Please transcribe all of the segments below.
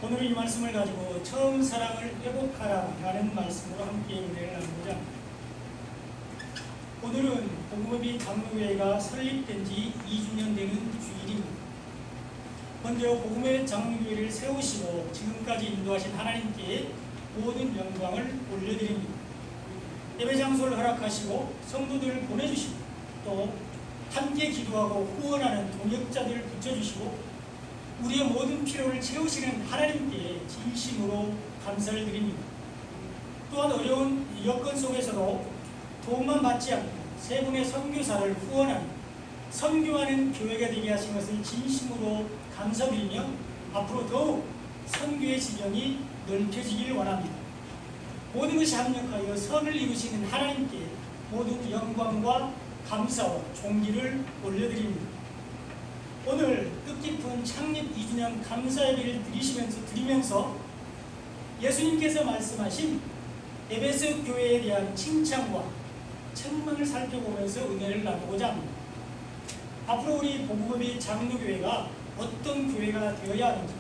오늘 이 말씀을 가지고 처음 사랑을 회복하라 라는 말씀으로 함께 은혜를 나누고자 합니다. 오늘은 복음업이 장로교회가 설립된 지 2주년 되는 주일입니다. 먼저 복음의 장로교회를 세우시고 지금까지 인도하신 하나님께 모든 영광을 올려드립니다. 예배 장소를 허락하시고 성도들을 보내주시고 또 함께 기도하고 후원하는 동역자들을 붙여주시고 우리의 모든 필요를 채우시는 하나님께 진심으로 감사를 드립니다. 또한 어려운 여건 속에서도 도움만 받지 않고 세 분의 선교사를 후원하는 선교하는 교회가 되게 하신 것을 진심으로 감사드리며 앞으로 더욱 선교의 지경이 넓혀지길 원합니다. 모든 것이 합력하여 선을 이루시는 하나님께 모든 영광과 감사와 존귀를 올려드립니다. 오늘 뜻깊은 창립 2주년 감사 예배를 드리면서 예수님께서 말씀하신 에베소 교회에 대한 칭찬과 책망을 살펴보면서 은혜를 나누고자 합니다. 앞으로 우리 복음업의 장로교회가 어떤 교회가 되어야 하는지,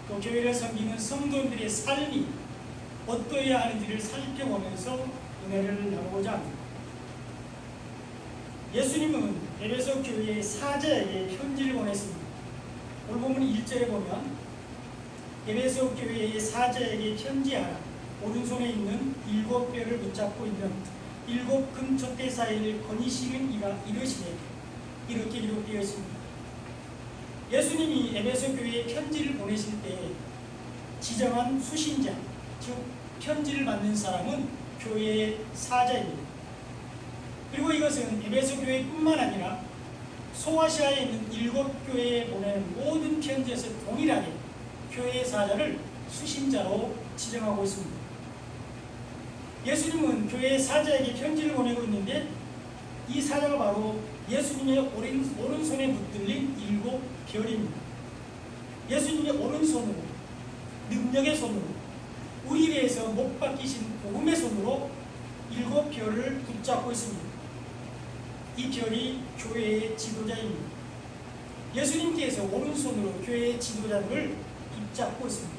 또 교회를 섬기는 성도들의 삶이 어떠해야 하는지를 살펴보면서 은혜를 나누고자 합니다. 예수님은 에베소 교회의 사자에게 편지를 보냈습니다. 오늘 본문 1절에 보면 에베소 교회의 사자에게 편지하라. 오른손에 있는 7뼈를 붙잡고 있는 7 금촛대 사이를 거니시는 이가 이르시되, 이렇게 기록되어 있습니다. 예수님이 에베소 교회에 편지를 보내실 때 지정한 수신자, 즉 편지를 받는 사람은 교회의 사자입니다. 그리고 이것은 에베소 교회뿐만 아니라 소아시아에 있는 7교회에 보내는 모든 편지에서 동일하게 교회의 사자를 수신자로 지정하고 있습니다. 예수님은 교회의 사자에게 편지를 보내고 있는데 이 사자가 바로 예수님의 오른손에 붙들린 7별입니다. 예수님의 오른손으로, 능력의 손으로, 우리 위해서 못 박히신 복음의 손으로 7별을 붙잡고 있습니다. 이 별이 교회의 지도자입니다. 예수님께서 오른손으로 교회의 지도자들을 붙잡고 있습니다.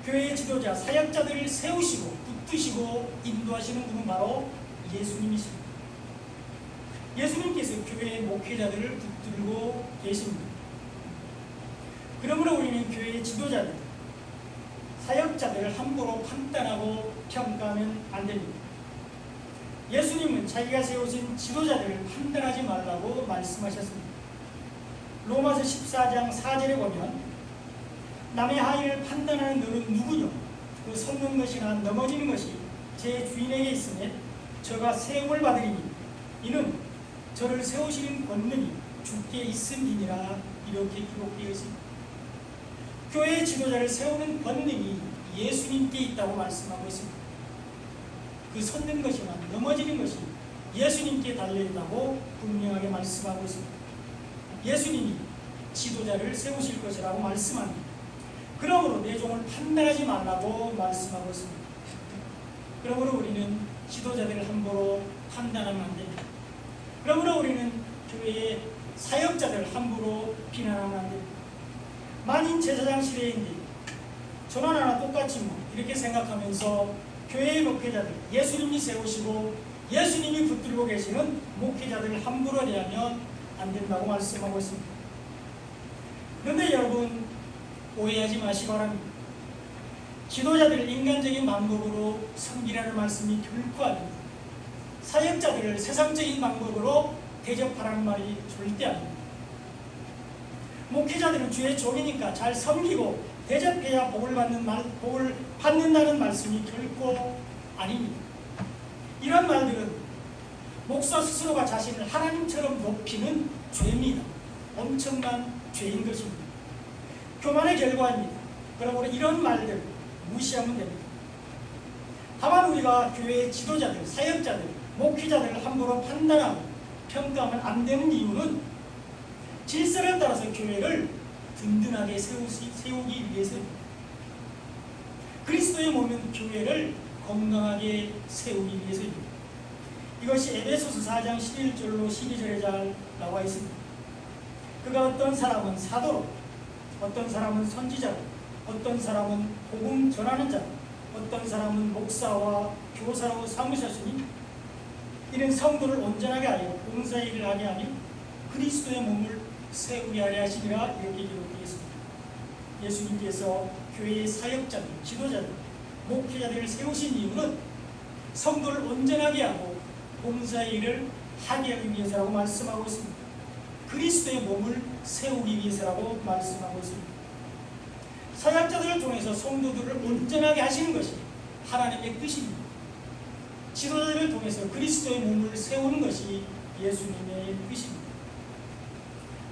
교회의 지도자, 사역자들을 세우시고 붙드시고 인도하시는 분은 바로 예수님이십니다. 예수님께서 교회의 목회자들을 붙들고 계십니다. 그러므로 우리는 교회의 지도자들, 사역자들을 함부로 판단하고 평가하면 안 됩니다. 예수님은 자기가 세우신 지도자들을 판단하지 말라고 말씀하셨습니다. 로마서 14장 4절에 보면 남의 하의를 판단하는 너는 누구냐? 그 섰는 것이나 넘어지는 것이 제 주인에게 있으면 저가 세움을 받으리니 이는 저를 세우시는 권능이 주께 있음이니라. 이렇게 기록되어 있습니다. 교회의 지도자를 세우는 권능이 예수님께 있다고 말씀하고 있습니다. 그 섰는 것이나 넘어지는 것이 예수님께 달려있다고 분명하게 말씀하고 있습니다. 예수님이 지도자를 세우실 것이라고 말씀합니다. 그러므로 내 종을 판단하지 말라고 말씀하고 있습니다. 그러므로 우리는 지도자들을 함부로 판단하면 안 됩니다. 그러므로 우리는 교회의 사역자들을 함부로 비난하면 안 됩니다. 만인 제사장 시대인데 저나 나나 똑같이 이렇게 생각하면서 교회의 목회자들, 예수님이 세우시고 예수님이 붙들고 계시는 목회자들을 함부로 대하면 안 된다고 말씀하고 있습니다. 그런데 여러분, 오해하지 마시기 바랍니다. 지도자들을 인간적인 방법으로 섬기라는 말씀이 결코 아닙니다. 사역자들을 세상적인 방법으로 대접하라는 말이 절대 아닙니다. 목회자들은 주의 종이니까 잘 섬기고 대접해야 복을 받는다는 말씀이 결코 아닙니다. 이런 말들은 목사 스스로가 자신을 하나님처럼 높이는 죄입니다. 엄청난 죄인 것입니다. 교만의 결과입니다. 그러므로 이런 말들 무시하면 됩니다. 다만 우리가 교회의 지도자들, 사역자들, 목회자들을 함부로 판단하고 평가하면 안 되는 이유는 질서를 따라서 교회를 든든하게 세우기 위해서입니다. 그리스도의 몸인 교회를 건강하게 세우기 위해서입니다. 이것이 에베소서 4장 11절로 12절에 잘 나와 있습니다. 그가 어떤 사람은 사도로, 어떤 사람은 선지자로, 어떤 사람은 복음 전하는 자, 어떤 사람은 목사와 교사라고 삼으셨으니 이는 성도를 온전하게 하여 봉사일을 하게 하며 그리스도의 몸을 세우게 하려 하시니라 이렇게 기록되어 있습니다. 예수님께서 교회의 사역자들, 지도자들, 목회자들을 세우신 이유는 성도를 온전하게 하고 봉사의 일을 하게 하기 위해서라고 말씀하고 있습니다. 그리스도의 몸을 세우기 위해서라고 말씀하고 있습니다. 사역자들을 통해서 성도들을 온전하게 하시는 것이 하나님의 뜻입니다. 지도자들을 통해서 그리스도의 몸을 세우는 것이 예수님의 뜻입니다.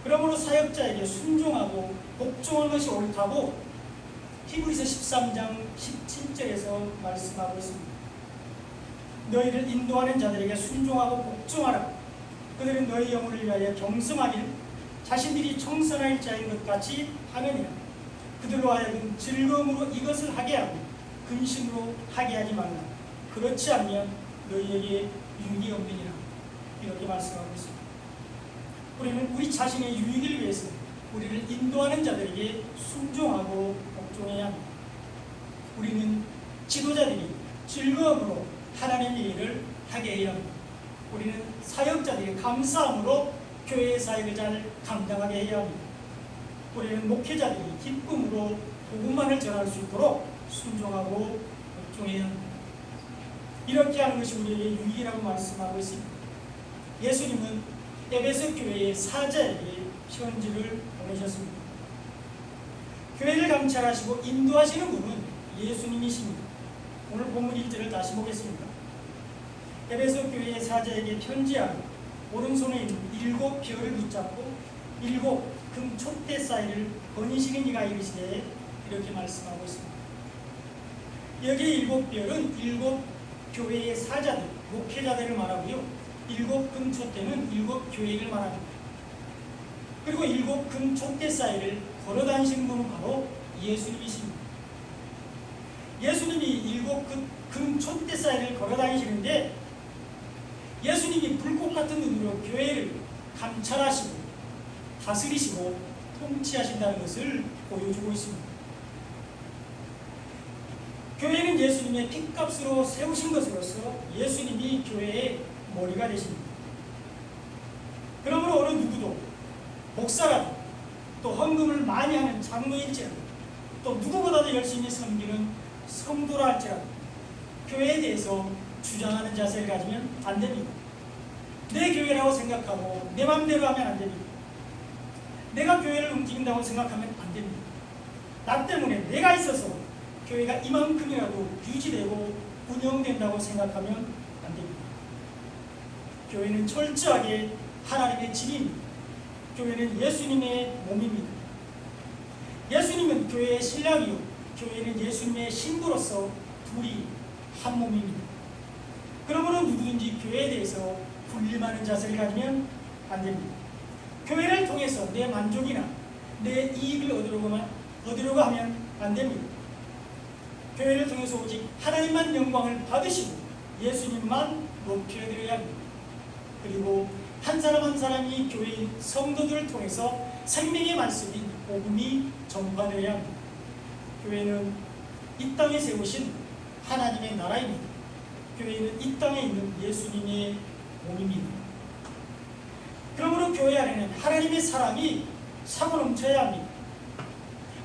그러므로 사역자에게 순종하고 복종하는 것이 옳다고 히브리서 13장 17절에서 말씀하고 있습니다. 너희를 인도하는 자들에게 순종하고 복종하라. 그들은 너희 영혼을 위하여 경성하기를 자신들이 청선할 자인 것 같이 하느니라. 그들로 하여금 즐거움으로 이것을 하게 하고 근심으로 하게 하지 말라. 그렇지 않으면 너희에게 유익이 없느니라. 이렇게 말씀하고 있습니다. 우리는 우리 자신의 유익을 위해서 우리를 인도하는 자들에게 순종하고 복종해야 합니다. 우리는 지도자들이 즐거움으로 하나님의 일을 하게 해야 합니다. 우리는 사역자들이 감사함으로 교회의 사역을 잘 감당하게 해야 합니다. 우리는 목회자들이 기쁨으로 복음만을 전할 수 있도록 순종하고 복종해야 합니다. 이렇게 하는 것이 우리에게 유익이라고 말씀하고 있습니다. 예수님은 에베소 교회의 사자에게 편지를 보내셨습니다. 교회를 감찰하시고 인도하시는 분은 예수님이십니다. 오늘 본문 1절을 다시 보겠습니다. 에베소 교회의 사자에게 편지하여 오른손에 있는 7 별을 붙잡고 7 금 촛대 사이를 거니시는 이가 이르시되 이렇게 말씀하고 있습니다. 여기 7 별은 7 교회의 사자들, 목회자들을 말하고요. 7 금 촛대는 7 교회를 말합니다. 그리고 7 금 촛대 사이를 걸어다니시는 분은 바로 예수님이십니다. 예수님이 7 금 촛대 사이를 걸어다니시는데 예수님이 불꽃 같은 눈으로 교회를 감찰하시고 다스리시고 통치하신다는 것을 보여주고 있습니다. 교회는 예수님의 핏값으로 세우신 것으로서 예수님이 교회의 머리가 되십니다. 그러므로 어느 누구도 목사라도 또 헌금을 많이 하는 장로일지라도 또 누구보다도 열심히 섬기는 성도라 할지라도 교회에 대해서 주장하는 자세를 가지면 안 됩니다. 내 교회라고 생각하고 내 마음대로 하면 안 됩니다. 내가 교회를 움직인다고 생각하면 안 됩니다. 나 때문에 내가 있어서 교회가 이만큼이라도 유지되고 운영된다고 생각하면 안 됩니다. 교회는 철저하게 하나님의 집입니다. 교회는 예수님의 몸입니다. 예수님은 교회의 신랑이요 교회는 예수님의 신부로서 둘이 한 몸입니다. 그러므로 누구든지 교회에 대해서 불림하는 자세를 가지면 안 됩니다. 교회를 통해서 내 만족이나 내 이익을 얻으려고 하면 안 됩니다. 교회를 통해서 오직 하나님만 영광을 받으시고 예수님만 높여드려야 합니다. 그리고 한 사람 한 사람이 교회인 성도들을 통해서 생명의 말씀인 복음이 전파되어야 합니다. 교회는 이 땅에 세우신 하나님의 나라입니다. 교회는 이 땅에 있는 예수님의 몸입니다. 그러므로 교회 안에는 하나님의 사랑이 차고 넘쳐야 합니다.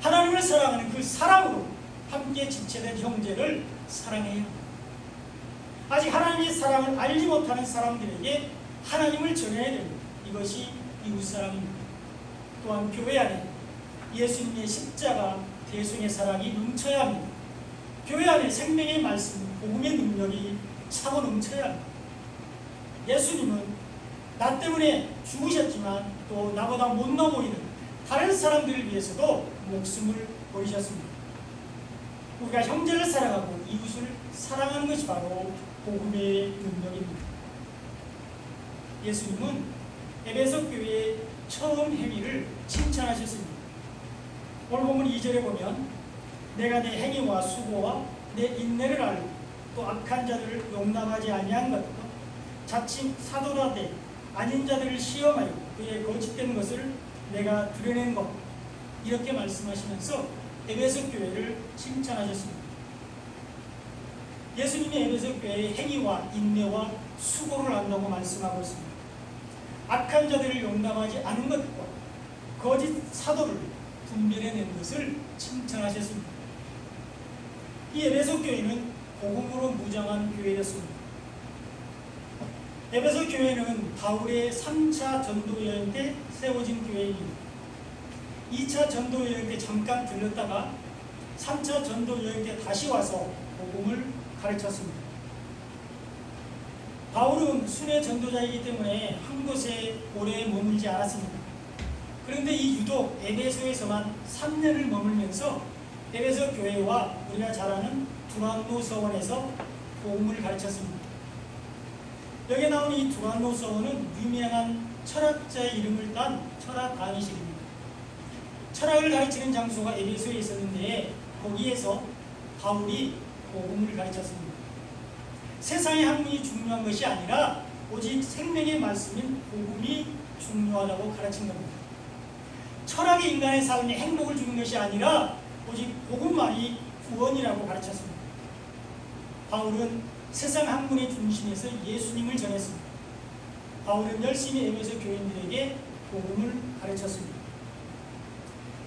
하나님을 사랑하는 그 사랑으로 함께 지체된 형제를 사랑해야 합니다. 아직 하나님의 사랑을 알지 못하는 사람들에게 하나님을 전해야 됩니다. 이것이 이웃사랑입니다. 또한 교회 안에 예수님의 십자가 대승의 사랑이 넘쳐야 합니다. 교회 안에 생명의 말씀, 복음의 능력이 차고 넘쳐야 합니다. 예수님은 나 때문에 죽으셨지만 또 나보다 못나 보이는 다른 사람들을 위해서도 목숨을 버리셨습니다. 우리가 형제를 사랑하고 이웃을 사랑하는 것이 바로 복음의 능력입니다. 예수님은 에베소 교회의 처음 행위를 칭찬하셨습니다. 오늘 본문 2절에 보면 내가 내 행위와 수고와 내 인내를 알고 또 악한 자들을 용납하지 아니한 것과 자칭 사도라되 아닌 자들을 시험하여 그의 거짓된 것을 내가 드러낸 것 이렇게 말씀하시면서 에베소 교회를 칭찬하셨습니다. 예수님이 에베소 교회의 행위와 인내와 수고를 한다고 말씀하고 있습니다. 악한 자들을 용납하지 않은 것과 거짓 사도를 분별해낸 것을 칭찬하셨습니다. 이 에베소 교회는 복음으로 무장한 교회였습니다. 에베소 교회는 바울의 3차 전도 여행 때 세워진 교회입니다. 2차 전도 여행 때 잠깐 들렀다가 3차 전도 여행 때 다시 와서 복음을 가르쳤습니다. 바울은 순회 전도자이기 때문에 한 곳에 오래 머물지 않았습니다. 그런데 이 유독 에베소에서만 3년을 머물면서 에베소 교회와 우리가 잘 아는 두란노 서원에서 복음을 가르쳤습니다. 여기에 나오는 이 두란노 서원은 유명한 철학자의 이름을 딴 철학 강의실입니다. 철학을 가르치는 장소가 에베소에 있었는데 거기에서 바울이 복음을 가르쳤습니다. 세상의 학문이 중요한 것이 아니라 오직 생명의 말씀인 복음이 중요하다고 가르친 겁니다. 철학이 인간의 삶에 행복을 주는 것이 아니라 오직 복음만이 구원이라고 가르쳤습니다. 바울은 세상 학문의 중심에서 예수님을 전했습니다. 바울은 열심히 에베소 교인들에게 복음을 가르쳤습니다.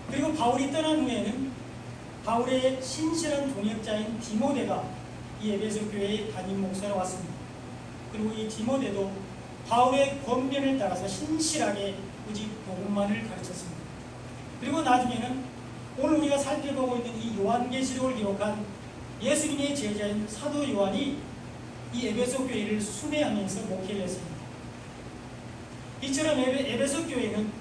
그리고 바울이 떠난 후에는 바울의 신실한 동역자인 디모데가 이 에베소 교회의 담임 목사로 왔습니다. 그리고 이 디모데도 바울의 권면을 따라서 신실하게 오직 복음만을 가르쳤습니다. 그리고 나중에는 오늘 우리가 살펴보고 있는 이 요한계시록을 기록한 예수님의 제자인 사도 요한이 이 에베소 교회를 순회하면서 목회를 했습니다. 이처럼 에베소 교회는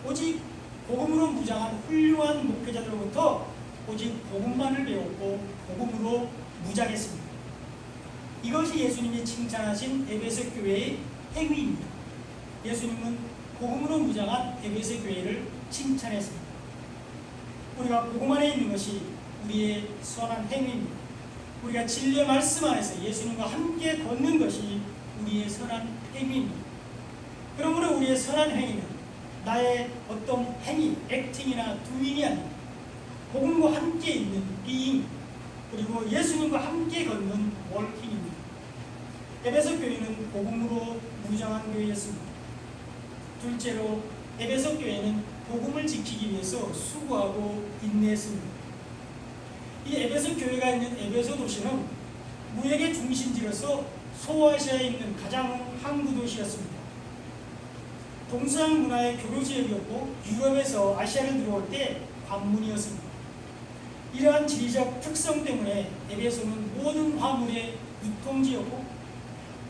오직 복음으로 무장한 훌륭한 목회자들로부터 오직 복음만을 배웠고 복음으로 무장했습니다. 이것이 예수님이 칭찬하신 에베소 교회의 행위입니다. 예수님은 복음으로 무장한 에베소 교회를 칭찬했습니다. 우리가 복음 안에 있는 것이 우리의 선한 행위입니다. 우리가 진리의 말씀 안에서 예수님과 함께 걷는 것이 우리의 선한 행위입니다. 그러므로 우리의 선한 행위는 나의 어떤 행위, 액팅이나 doing이 아니라 복음과 함께 있는 being, 그리고 예수님과 함께 걷는 walking입니다. 에베소 교회는 복음으로 무장한 교회였습니다. 둘째로 에베소 교회는 복음을 지키기 위해서 수고하고 인내했습니다. 이 에베소 교회가 있는 에베소 도시는 무역의 중심지로서 소아시아에 있는 가장 항구 도시였습니다. 동서양 문화의 교류 지역이었고 유럽에서 아시아를 들어올 때 관문이었습니다. 이러한 지리적 특성 때문에 에베소는 모든 화물의 유통지였고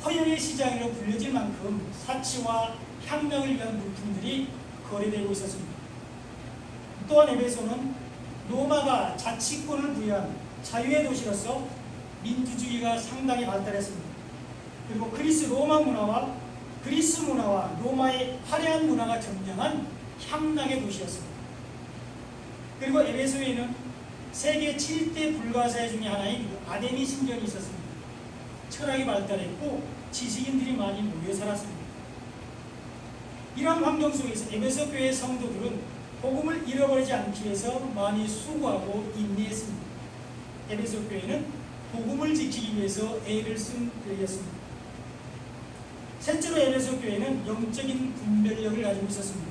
허영의 시장으로 불려질 만큼 사치와 향락을 위한 물품들이 거래되고 있었습니다. 또한 에베소는 로마가 자치권을 부여한 자유의 도시로서 민주주의가 상당히 발달했습니다. 그리고 그리스 문화와 로마의 화려한 문화가 점령한 향락의 도시였습니다. 그리고 에베소에는 세계 7대 불가사의 중에 하나인 아데미 신전이 있었습니다. 철학이 발달했고 지식인들이 많이 모여 살았습니다. 이러한 환경 속에서 에베소 교회의 성도들은 복음을 잃어버리지 않기 위해서 많이 수고하고 인내했습니다. 에베소 교회는 복음을 지키기 위해서 애를 쓴 교회였습니다. 셋째로 에베소 교회는 영적인 분별력을 가지고 있었습니다.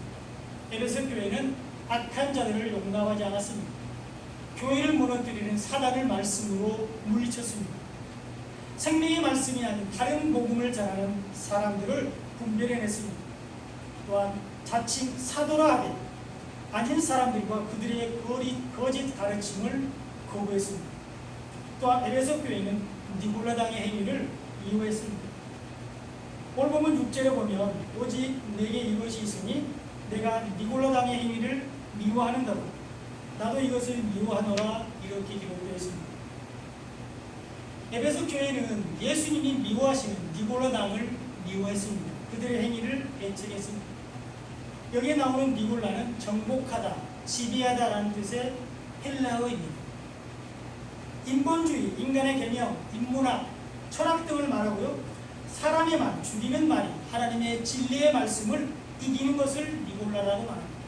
에베소 교회는 악한 자들을 용납하지 않았습니다. 교회를 무너뜨리는 사단을 말씀으로 물리쳤습니다. 생명의 말씀이 아닌 다른 복음을 전하는 사람들을 분별해냈습니다. 또한 자칭 사도라 하되 아닌 사람들과 그들의 거짓 가르침을 거부했습니다. 또한 에베소 교회는 니골라당의 행위를 이용했습니다. 오늘 보면 6절에 보면 오직 내게 이것이 있으니 내가 니골라당의 행위를 미워하는다고 나도 이것을 미워하노라 이렇게 기록되어 있습니다. 에베소 교회는 예수님이 미워하시는 니골라당을 미워했습니다. 그들의 행위를 배척했습니다. 여기에 나오는 니골라는 정복하다, 지배하다라는 뜻의 헬라어입니다. 인본주의, 인간의 개명, 인문학, 철학 등을 말하고요. 사람의 말, 죽이는 말이 하나님의 진리의 말씀을 이기는 것을 니골라라고 말합니다.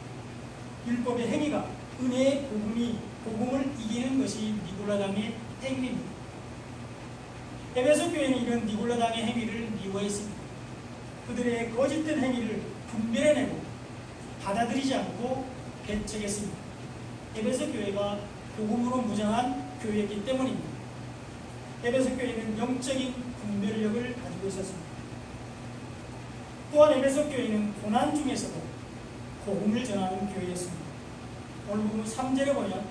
율법의 행위가 은혜의 복음이 복음을 이기는 것이 니골라당의 행위입니다. 에베소 교회는 이런 니골라당의 행위를 미워했습니다. 그들의 거짓된 행위를 분별해내고 받아들이지 않고 배척했습니다. 에베소 교회가 복음으로 무장한 교회이기 때문입니다. 에베소 교회는 영적인 분별력을 가지고 있었습니다. 또한 에베소 교회는 고난 중에서도 복음을 전하는 교회였습니다. 오늘 본문 3절에 보면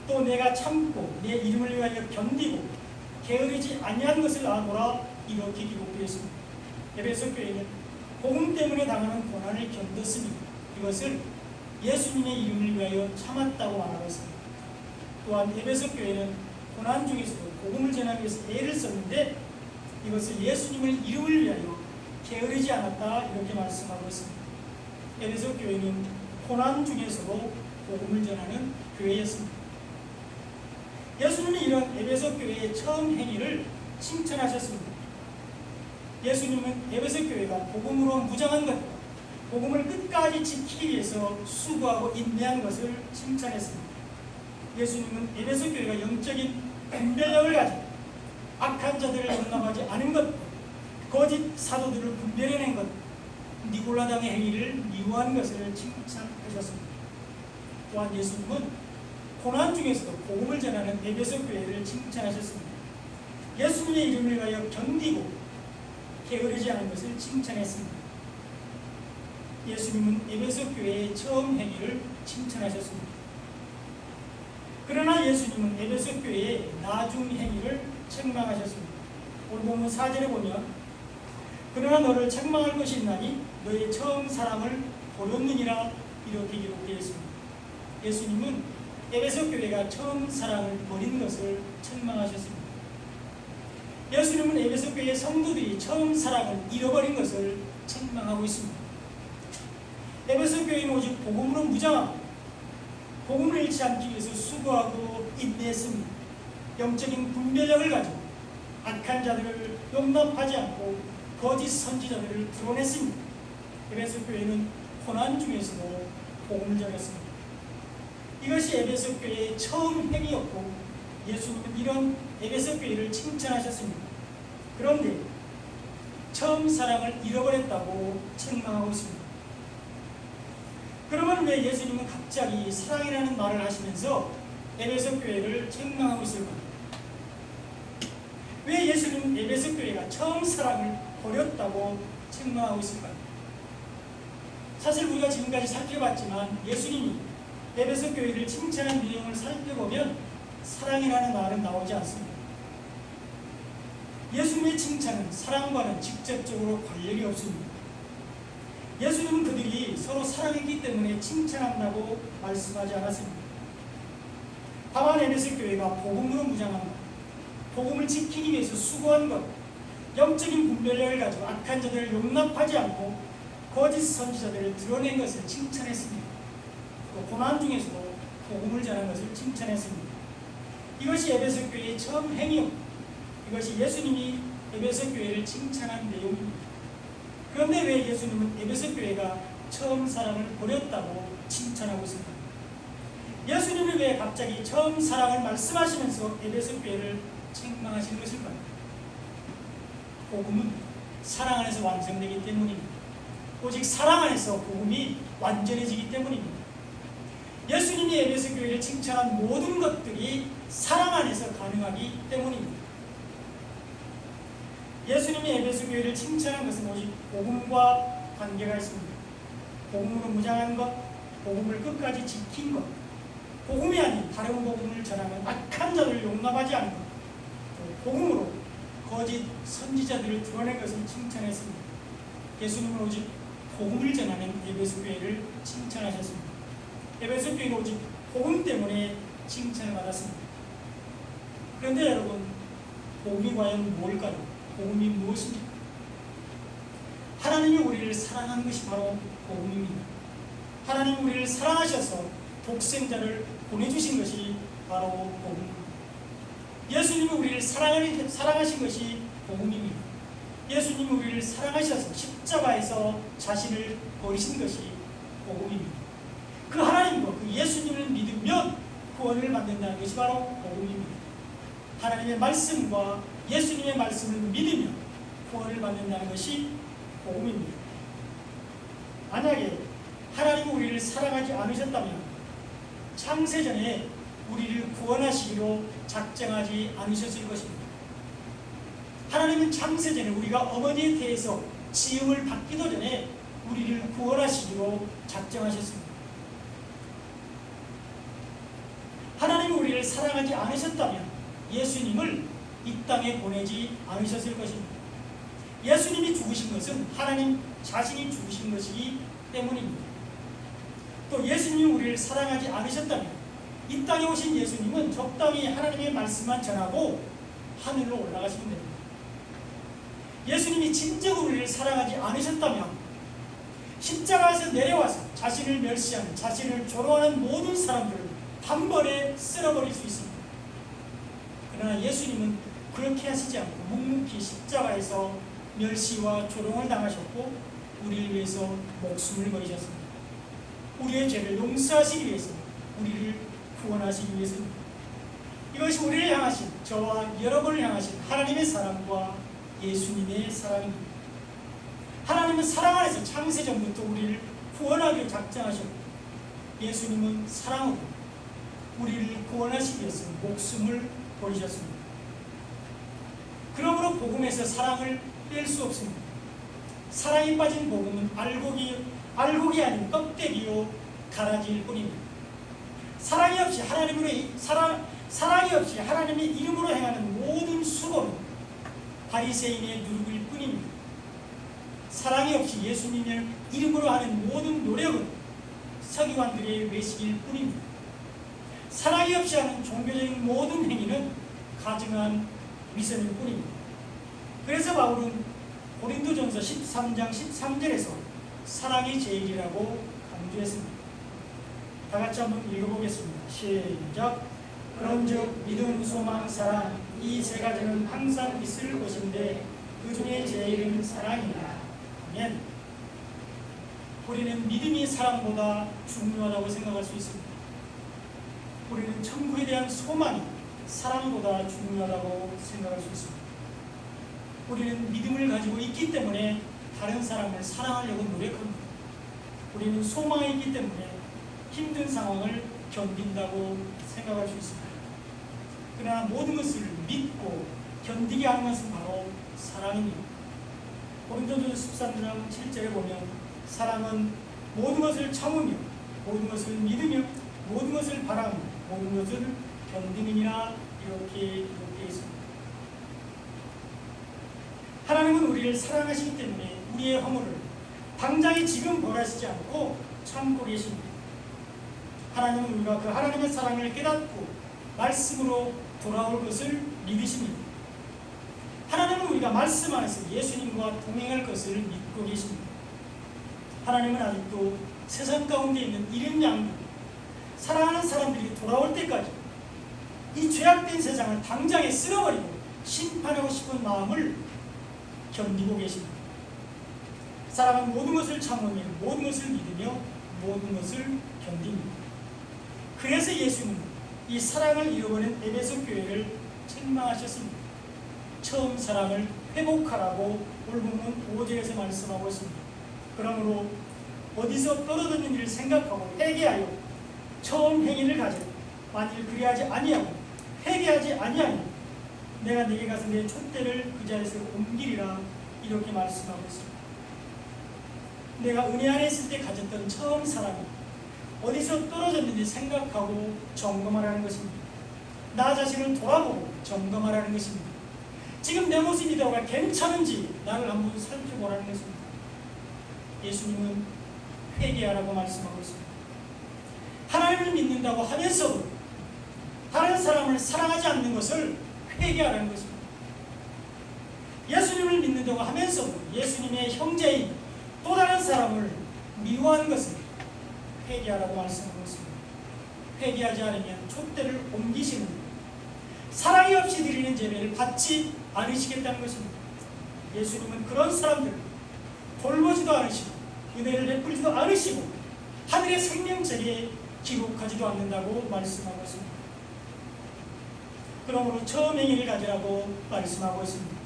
또 내가 참고 내 이름을 위하여 견디고 게으르지 아니한 것을 아노라 이렇게 기록되어 있습니다. 에베소 교회는 복음 때문에 당하는 고난을 견뎠습니다. 이것을 예수님의 이름을 위하여 참았다고 말하고 있습니다. 또한 에베소 교회는 고난 중에서도 복음을 전하기 위해서 애를 썼는데 이것을 예수님의 이름을 위하여 게으르지 않았다 이렇게 말씀하고 있습니다. 에베소 교회는 고난 중에서도 복음을 전하는 교회였습니다. 예수님이 이런 에베소 교회의 처음 행위를 칭찬하셨습니다. 예수님은 에베소 교회가 복음으로 무장한 것, 복음을 끝까지 지키기 위해서 수고하고 인내한 것을 칭찬했습니다. 예수님은 에베소 교회가 영적인 분별력을 가지고 악한 자들을 용납하지 않은 것, 거짓 사도들을 분별해낸 것, 니골라당의 행위를 미워한 것을 칭찬하셨습니다. 또한 예수님은 고난 중에서도 복음을 전하는 에베소 교회를 칭찬하셨습니다. 예수님의 이름을 위하여 견디고 게으르지 않은 것을 칭찬했습니다. 예수님은 에베소 교회의 처음 행위를 칭찬하셨습니다. 그러나 예수님은 에베소 교회의 나중 행위를 책망하셨습니다. 오늘 본문 4절에 보면 그러나 너를 책망할 것이 있나니 너의 처음 사랑을 버렸느니라 이렇게 기록되어 있습니다. 예수님은 에베소 교회가 처음 사랑을 버린 것을 책망하셨습니다. 예수님은 에베소 교회의 성도들이 처음 사랑을 잃어버린 것을 책망하고 있습니다. 에베소 교회는 오직 복음으로 무장하고 복음을 잃지 않기 위해서 수고하고 인내했습니다. 영적인 분별력을 가지고 악한 자들을 용납하지 않고 거짓 선지자들을 드러냈습니다. 에베소 교회는 고난 중에서도 복음을 전했습니다. 이것이 에베소 교회의 처음 행위였고 예수님은 이런 에베소 교회를 칭찬하셨습니다. 그런데 처음 사랑을 잃어버렸다고 책망하고 있습니다. 그러면 왜 예수님은 갑자기 사랑이라는 말을 하시면서 에베소 교회를 책망하고 있을까요? 왜 예수님은 에베소 교회가 처음 사랑을 버렸다고 책망하고 있을까요? 사실 우리가 지금까지 살펴봤지만 예수님이 에베소 교회를 칭찬한 내용을 살펴보면 사랑이라는 말은 나오지 않습니다. 예수님의 칭찬은 사랑과는 직접적으로 관련이 없습니다. 예수님은 그들이 서로 사랑했기 때문에 칭찬한다고 말씀하지 않았습니다. 다만 에베소 교회가 복음으로 무장한 것, 복음을 지키기 위해서 수고한 것, 영적인 분별력을 가지고 악한 자들을 용납하지 않고 거짓 선지자들을 드러낸 것을 칭찬했습니다. 또 고난 중에서도 복음을 전한 것을 칭찬했습니다. 이것이 에베소 교회의 처음 행위였고 이것이 예수님이 에베소 교회를 칭찬한 내용입니다. 그런데 왜 예수님은 에베소 교회가 처음 사랑을 버렸다고 칭찬하고 있습니까? 예수님이 왜 갑자기 처음 사랑을 말씀하시면서 에베소 교회를 책망하신 것일까요? 복음은 사랑 안에서 완성되기 때문입니다. 오직 사랑 안에서 복음이 완전해지기 때문입니다. 예수님이 에베소 교회를 칭찬한 모든 것들이 사랑 안에서 가능하기 때문입니다. 예수님이 에베소 교회를 칭찬한 것은 오직 복음과 관계가 있습니다. 복음으로 무장한 것, 복음을 끝까지 지킨 것, 복음이 아닌 다른 복음을 전하는 악한 자들을 용납하지 않는 것, 복음으로 거짓 선지자들을 드러낸 것을 칭찬했습니다. 예수님은 오직 복음을 전하는 에베소 교회를 칭찬하셨습니다. 에베소 교회는 오직 복음 때문에 칭찬을 받았습니다. 그런데 여러분, 복음이 과연 뭘까요? 복음이 무엇입니까? 하나님이 우리를 사랑하는 것이 바로 복음입니다. 하나님이 우리를 사랑하셔서 독생자를 보내주신 것이 바로 복음입니다. 예수님이 우리를 사랑하신 것이 복음입니다. 예수님이 우리를 사랑하셔서 십자가에서 자신을 버리신 것이 복음입니다. 그 하나님과 그 예수님을 믿으면 구원을 받는다는 것이 바로 복음입니다. 하나님의 말씀과 예수님의 말씀을 믿으며 구원을 받는다는 것이 복음입니다. 만약에 하나님이 우리를 사랑하지 않으셨다면 창세전에 우리를 구원하시기로 작정하지 않으셨을 것입니다. 하나님은 창세전에 우리가 어머니에 대해서 지음을 받기도 전에 우리를 구원하시기로 작정하셨습니다. 하나님이 우리를 사랑하지 않으셨다면 예수님을 이 땅에 보내지 않으셨을 것입니다. 예수님이 죽으신 것은 하나님 자신이 죽으신 것이기 때문입니다. 또 예수님이 우리를 사랑하지 않으셨다면 이 땅에 오신 예수님은 적당히 하나님의 말씀만 전하고 하늘로 올라가시면 됩니다. 예수님이 진정으로 우리를 사랑하지 않으셨다면 십자가에서 내려와서 자신을 멸시하는, 자신을 조롱하는 모든 사람들을 한 번에 쓸어버릴 수 있습니다. 그러나 예수님은 그렇게 하시지 않고 묵묵히 십자가에서 멸시와 조롱을 당하셨고 우리를 위해서 목숨을 버리셨습니다. 우리의 죄를 용서하시기 위해서, 우리를 구원하시기 위해서입니다. 이것이 우리를 향하신, 저와 여러분을 향하신 하나님의 사랑과 예수님의 사랑입니다. 하나님은 사랑 안에서 창세전부터 우리를 구원하기로 작정하셨고 예수님은 사랑으로 우리를 구원하시기 위해서 목숨을 버리셨습니다. 그러므로 복음에서 사랑을 뺄 수 없습니다. 사랑이 빠진 복음은 알곡이 아닌 껍데기요 가라지일 뿐입니다. 사랑이 없이 하나님의 이름으로 행하는 모든 수고는 바리새인의 누룩일 뿐입니다. 사랑이 없이 예수님의 이름으로 하는 모든 노력은 서기관들의 외식일 뿐입니다. 사랑이 없이 하는 종교적인 모든 행위는 가증한 위선일 뿐입니다. 그래서 바울은 고린도전서 13장 13절에서 사랑이 제일이라고 강조했습니다. 다 같이 한번 읽어보겠습니다. 시작. 그런즉 믿음, 소망, 사랑 이 세 가지는 항상 있을 것인데 그 중에 제일은 사랑이다. 아멘. 우리는 믿음이 사랑보다 중요하다고 생각할 수 있습니다. 우리는 천국에 대한 소망이 사랑보다 중요하다고 생각할 수 있습니다. 우리는 믿음을 가지고 있기 때문에 다른 사람을 사랑하려고 노력합니다. 우리는 소망이 있기 때문에 힘든 상황을 견딘다고 생각할 수 있습니다. 그러나 모든 것을 믿고 견디게 하는 것은 바로 사랑입니다. 고린도전서 13장 7절에 보면 사랑은 모든 것을 참으며 모든 것을 믿으며 모든 것을 바라며 모든 것을 견디느니라 이렇게 기록되어 있습니다. 하나님은 우리를 사랑하시기 때문에 우리의 허물을 당장에 지금 벌하시지 않고 참고 계십니다. 하나님은 우리가 그 하나님의 사랑을 깨닫고 말씀으로 돌아올 것을 믿으십니다. 하나님은 우리가 말씀 안에서 예수님과 동행할 것을 믿고 계십니다. 하나님은 아직도 세상 가운데 있는 이른 양들, 사랑하는 사람들이 돌아올 때까지 이 죄악된 세상을 당장에 쓸어버리고 심판하고 싶은 마음을 견디고 계십니다. 사랑은 모든 것을 참으며 모든 것을 믿으며 모든 것을 견딥니다. 그래서 예수님은 이 사랑을 잃어버린 에베소 교회를 책망하셨습니다. 처음 사랑을 회복하라고 오늘 본문 5절에서 말씀하고 있습니다. 그러므로 어디서 떨어졌는지를 생각하고 회개하여 처음 행위를 가져 만일 그리하지 아니하고 회개하지 아니하면 내가 네게 가서 내 촛대를 그 자리에서 옮기리라 이렇게 말씀하고 있습니다. 내가 은혜 안에 있을 때 가졌던 처음 사랑이 어디서 떨어졌는지 생각하고 점검하라는 것입니다. 나 자신을 돌아보고 점검하라는 것입니다. 지금 내 모습이 더가 괜찮은지 나를 한번 살펴보라는 것입니다. 예수님은 회개하라고 말씀하고 있습니다. 하나님을 믿는다고 하면서도 다른 사람을 사랑하지 않는 것을 회개하라는 것입니다. 예수님을 믿는다고 하면서도 예수님의 형제인 또 다른 사람을 미워하는 것을 회개하라고 말씀하고 있습니다. 회개하지 않으면 촛대를 옮기시는 사랑이 없이 드리는 예배를 받지 않으시겠다는 것입니다. 예수님은 그런 사람들을 돌보지도 않으시고 은혜를 베풀지도 않으시고 하늘의 생명책에 기록하지도 않는다고 말씀하고 있습니다. 그러므로 처음 행위를 가지라고 말씀하고 있습니다.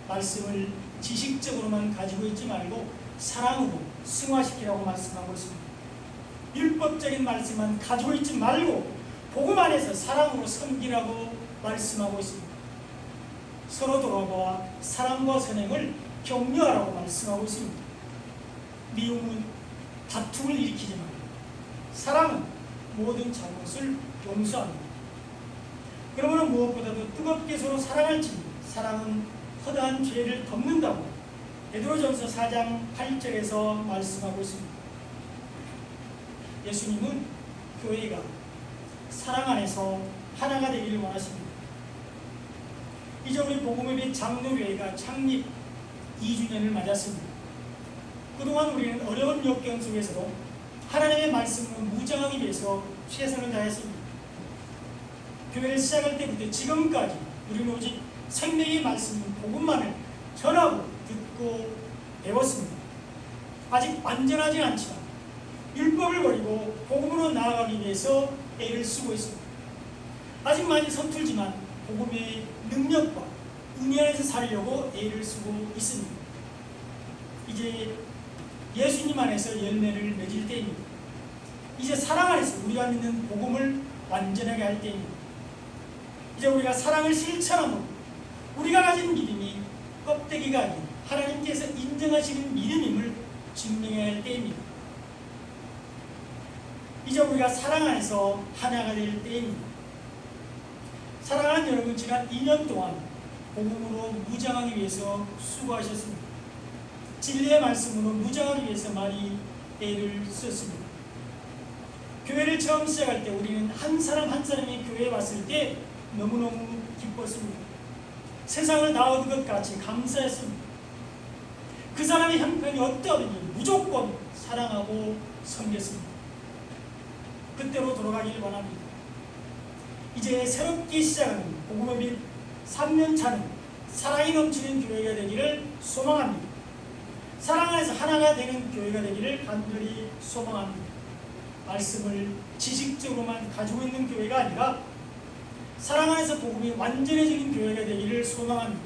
말씀을 지식적으로만 가지고 있지 말고 사랑으로 승화시키라고 말씀하고 있습니다. 율법적인 말씀만 가지고 있지 말고 복음 안에서 사랑으로 섬기라고 말씀하고 있습니다. 서로 돌아보아 사랑과 선행을 격려하라고 말씀하고 있습니다. 미움은 다툼을 일으키지 말고 사랑은 모든 잘못을 용서합니다. 그러므로 무엇보다도 뜨겁게 서로 사랑할지 사랑은 허다한 죄를 덮는다고 베드로전서 4장 8절에서 말씀하고 있습니다. 예수님은 교회가 사랑 안에서 하나가 되기를 원하십니다. 이제 우리 복음의 장로교회가 창립 2주년을 맞았습니다. 그동안 우리는 어려운 역경 속에서도 하나님의 말씀으로 무장하기 위해서 최선을 다했습니다. 교회를 시작할 때부터 지금까지 우리는 오직 생명의 말씀, 복음만을 전하고 듣고 배웠습니다. 아직 완전하지 않지만 율법을 버리고 복음으로 나아가기 위해서 애를 쓰고 있습니다. 아직 많이 서툴지만 복음의 능력과 은혜 안에서 살려고 애를 쓰고 있습니다. 이제 예수님 안에서 열매를 맺을 때입니다. 이제 사랑 안에서 우리가 믿는 복음을 완전하게 할 때입니다. 이제 우리가 사랑을 실천함으로 우리가 가진 믿음이 껍데기가 아닌 하나님께서 인정하시는 믿음임을 증명해야 할 때입니다. 이제 우리가 사랑 안에서 하나가 될 때입니다. 사랑하는 여러분, 지난 2년 동안 복음으로 무장하기 위해서 수고하셨습니다. 진리의 말씀으로 무장하기 위해서 많이 애를 썼습니다. 교회를 처음 시작할 때 우리는 한 사람 한 사람이 교회에 왔을 때 너무너무 기뻤습니다. 세상을 다 얻은 것 같이 감사했습니다. 그 사람의 형편이 어떠하든지 무조건 사랑하고 섬겼습니다. 그때로 돌아가기를 원합니다. 이제 새롭게 시작하는 복음의 빛 3년차는 사랑이 넘치는 교회가 되기를 소망합니다. 사랑 안에서 하나가 되는 교회가 되기를 간절히 소망합니다. 말씀을 지식적으로만 가지고 있는 교회가 아니라 사랑 안에서 복음이 완전해지는 교회가 되기를 소망합니다.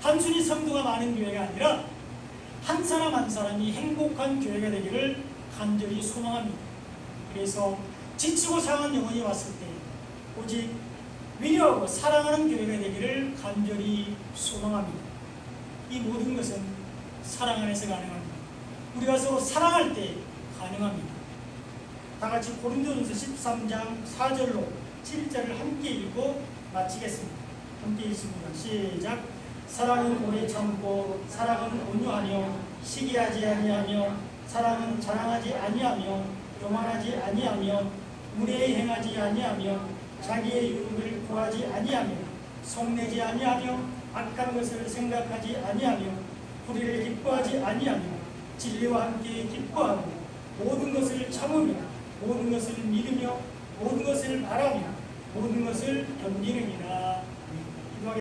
단순히 성도가 많은 교회가 아니라 한 사람 한 사람이 행복한 교회가 되기를 간절히 소망합니다. 그래서 지치고 상한 영혼이 왔을 때 오직 위로하고 사랑하는 교회가 되기를 간절히 소망합니다. 이 모든 것은 사랑 안에서 가능합니다. 우리가 서로 사랑할 때 가능합니다. 다 같이 고린도전서 13장 4절로 7절을 함께 읽고 마치겠습니다. 함께 읽습니다. 시작. 사랑은 오래 참고 사랑은 온유하며 시기하지 아니하며 사랑은 자랑하지 아니하며 교만하지 아니하며 무례히 행하지 아니하며 자기의 유익을 구하지 아니하며 속내지 아니하며 악한 것을 생각하지 아니하며 불의를 기뻐하지 아니하며 진리와 함께 기뻐하고 모든 것을 참으며 모든 것을 믿으며 모든 것을 바라며 모든 것을 견디느니라.